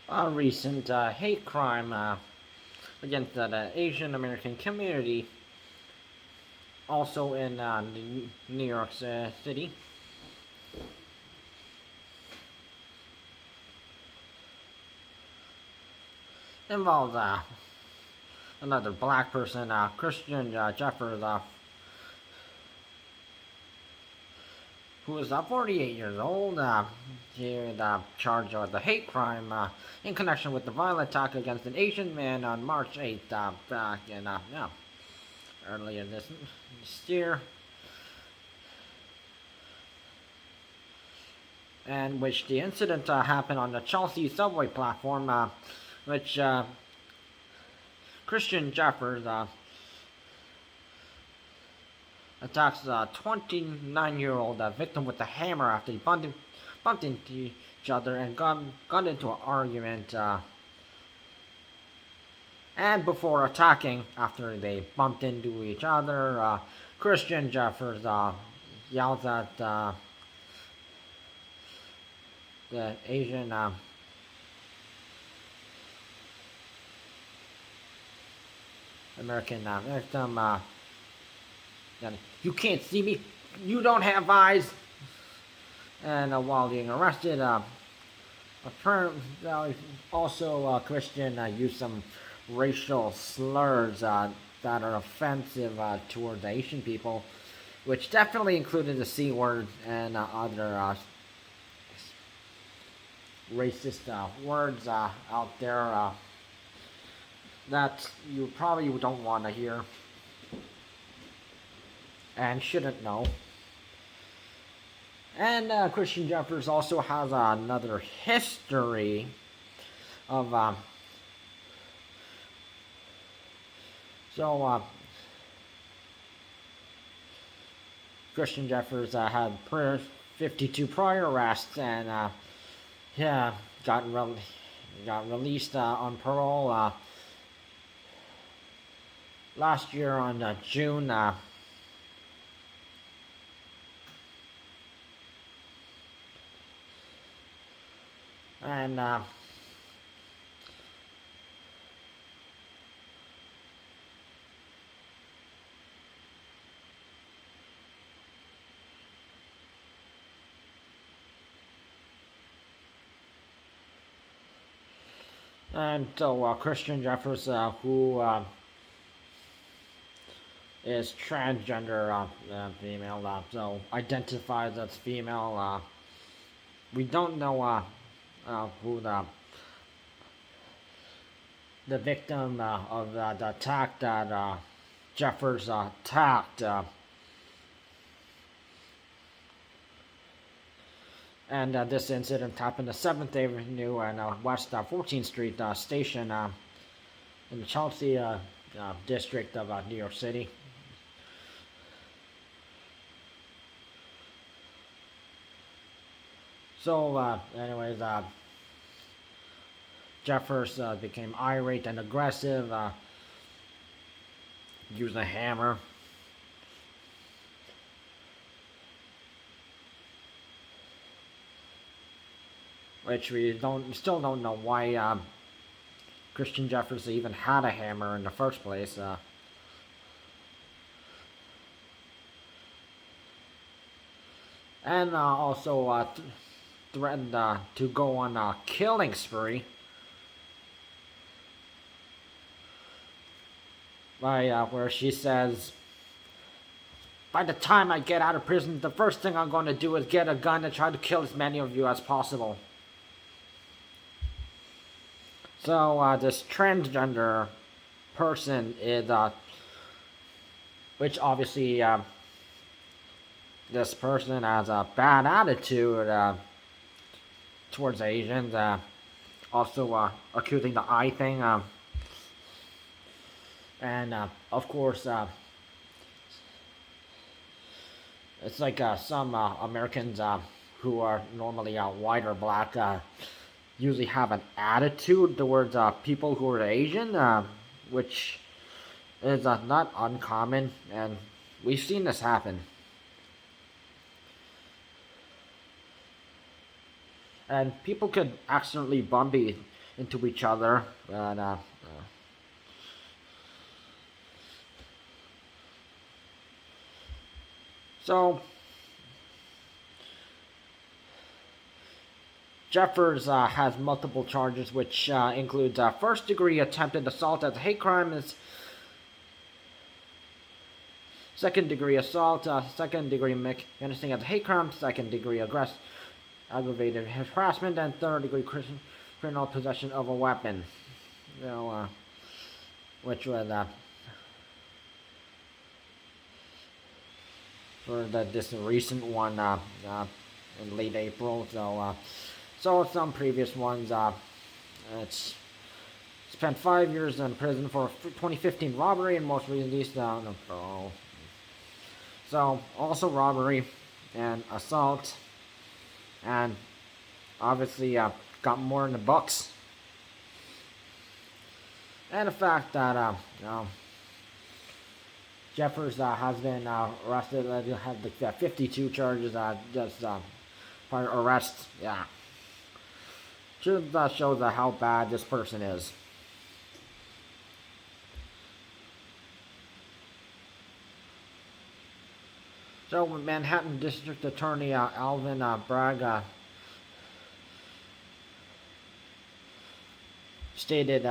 A recent hate crime against the Asian American community, also in New York City, involves another black person, Christian Jeffers, who is 48 years old. He is charged with the hate crime in connection with the violent attack against an Asian man on March 8th, back in earlier this year, and which the incident happened on the Chelsea subway platform, which Christian Jeffers attacks a 29-year-old victim with a hammer after he bumped into each other and got into an argument. And before attacking, after they bumped into each other, Christian Jeffers yells at the Asian American victim, "You can't see me. You don't have eyes." And while being arrested, apparently also Christian used some racial slurs that are offensive towards Asian people, which definitely included the C word and other racist words out there that you probably don't want to hear and shouldn't know. And Christian Jeffers also has another history of Christian Jeffers had 52 prior arrests and yeah, got released on parole last year on June. And so Christian Jeffers, who is transgender female, so identifies as female. We don't know who the victim of the attack that Jeffers attacked. And this incident happened at 7th Avenue and West 14th Street station in the Chelsea district of New York City. So, anyways, Jeffers became irate and aggressive, used a hammer. Which we still don't know why Christian Jeffers even had a hammer in the first place. And also threatened to go on a killing spree by where she says, "By the time I get out of prison, the first thing I'm going to do is get a gun and try to kill as many of you as possible." So this transgender person is, which obviously this person has a bad attitude towards Asians. Also accusing the eye thing, and of course it's like some Americans who are normally white or black usually have an attitude towards people who are Asian, which is not uncommon, and we've seen this happen. And people could accidentally bump into each other. But so Jeffers has multiple charges, which includes first-degree attempted assault as a hate crime, is second-degree assault, second-degree menacing as a hate crime, second-degree aggravated harassment, and third-degree criminal possession of a weapon. So, which was for this recent one in late April. So some previous ones, it's spent 5 years in prison for 2015 robbery, and most recently so also robbery and assault, and obviously got more in the books. And the fact that Jeffers has been arrested, had 52 charges, just for arrest. Yeah, just shows how bad this person is. So Manhattan District Attorney Alvin Bragg stated,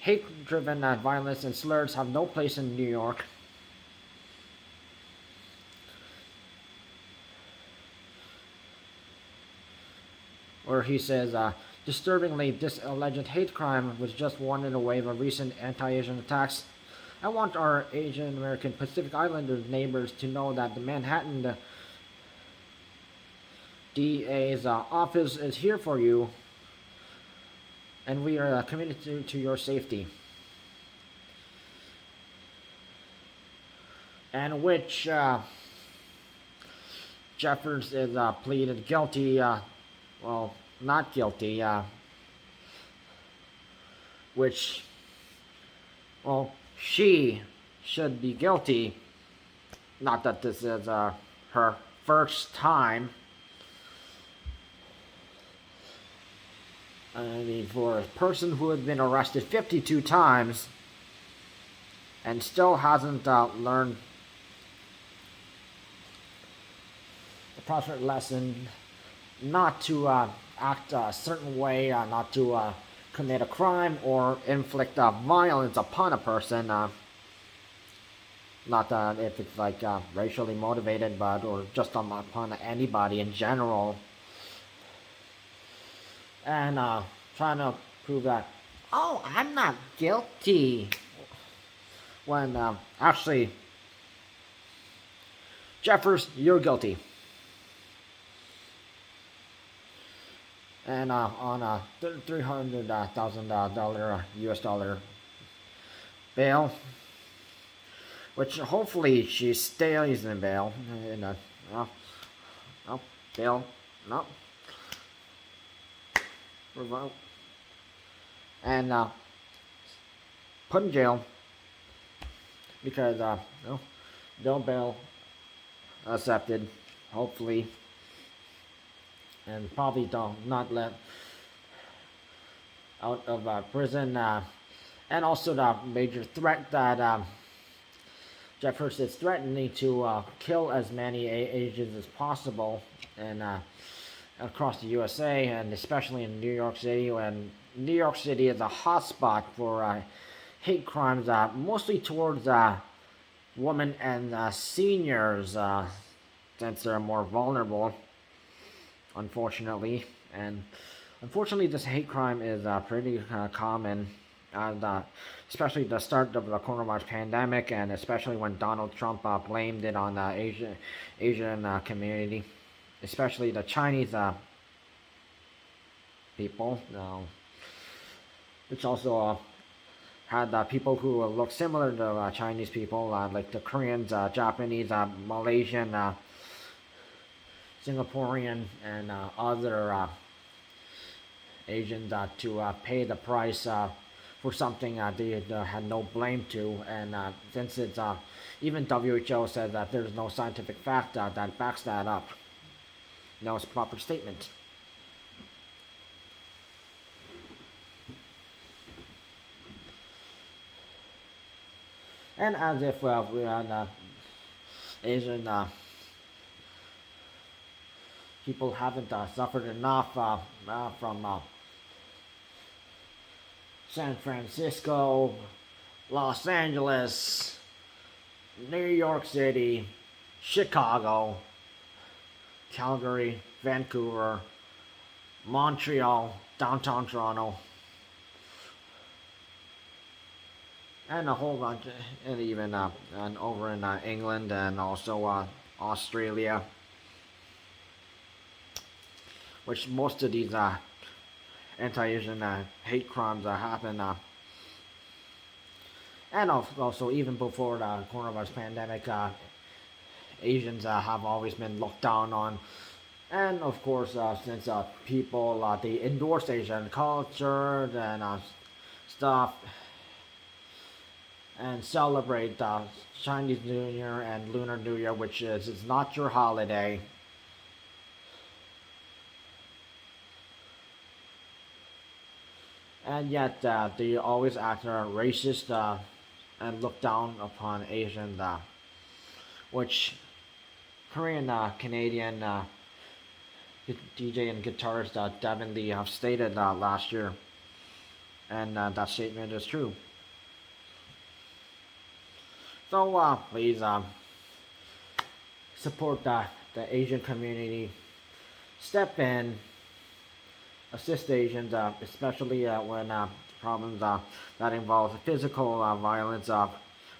hate-driven violence and slurs have no place in New York. Or he says, disturbingly, this alleged hate crime was just one in a wave of recent anti-Asian attacks. I want our Asian American Pacific Islander neighbors to know that the Manhattan DA's office is here for you, and we are committed to your safety. And which Jeffers is pleaded guilty, well, not guilty, which, well, she should be guilty. Not that this is her first time. I mean, for a person who has been arrested 52 times and still hasn't learned the proper lesson not to act a certain way, not to commit a crime or inflict violence upon a person, not if it's like racially motivated, but or just upon anybody in general. And trying to prove that, oh, I'm not guilty, when actually, Jeffers, you're guilty. And on a $300,000 US dollar bail, which hopefully she stays in bail. And no, bail, no. Revoke. And put in jail because no bail accepted, hopefully, and probably not let out of prison, and also the major threat that Jeffers is threatening to kill as many Asians as possible, and across the USA, and especially in New York City. And New York City is a hotspot for hate crimes, mostly towards women and seniors, since they're more vulnerable, unfortunately. And unfortunately, this hate crime is pretty common, and especially the start of the coronavirus pandemic, and especially when Donald Trump blamed it on the Asian community, especially the Chinese people, which also had people who look similar to Chinese people, like the Koreans, Japanese, Malaysian, Singaporean, and other Asians to pay the price for something they had no blame to. And since it's even WHO says that there's no scientific fact that backs that up. No, it's a proper statement. And as if we Asian people haven't suffered enough from San Francisco, Los Angeles, New York City, Chicago, Calgary, Vancouver, Montreal, downtown Toronto, and a whole bunch, and even and over in England and also Australia, which most of these anti-Asian hate crimes happen. And also, even before the coronavirus pandemic, Asians have always been looked down on. And of course, since people they endorse Asian culture and stuff, and celebrate Chinese New Year and Lunar New Year, which is not your holiday. And yet they always act racist and look down upon Asian, which Korean Canadian DJ and guitarist Devin Lee have stated last year, and that statement is true. So please support the Asian community. Step in, assist Asians, especially when problems that involve physical violence,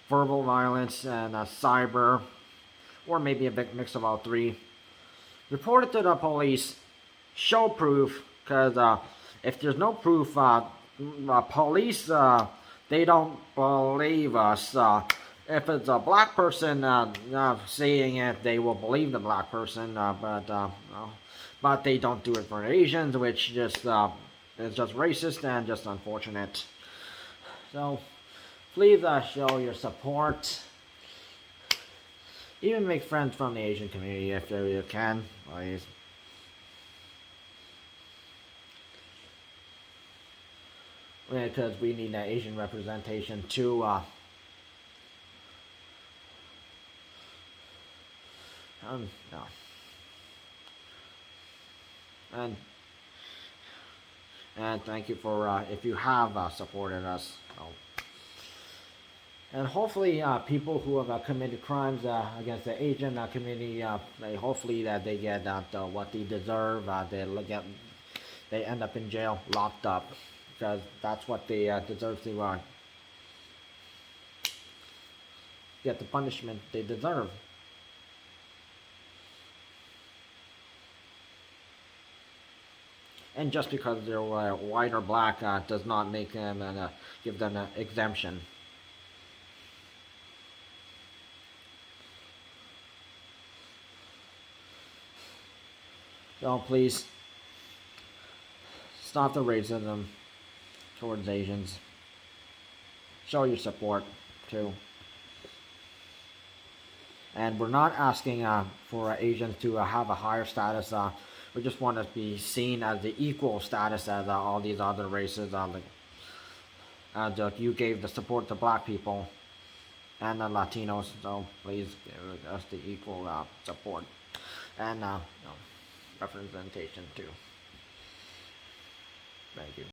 verbal violence, and cyber, or maybe a big mix of all three. Report it to the police. Show proof, because if there's no proof, police they don't believe us. If it's a black person saying it, they will believe the black person, but they don't do it for Asians, which just is just racist and just unfortunate. So please show your support. Even make friends from the Asian community if you can, please. Because we need that Asian representation too. No. And thank you for if you have supported us. And hopefully, people who have committed crimes against the Asian community, hopefully that they get what they deserve. They end up in jail, locked up, because that's what they deserve to get the punishment they deserve. And just because they're white or black does not make them give them an exemption. So please stop the racism towards Asians. Show your support too. And we're not asking for Asians to have a higher status. We just want to be seen as the equal status as all these other races. You gave the support to black people and the Latinos, so please give us the equal support and representation too. Thank you.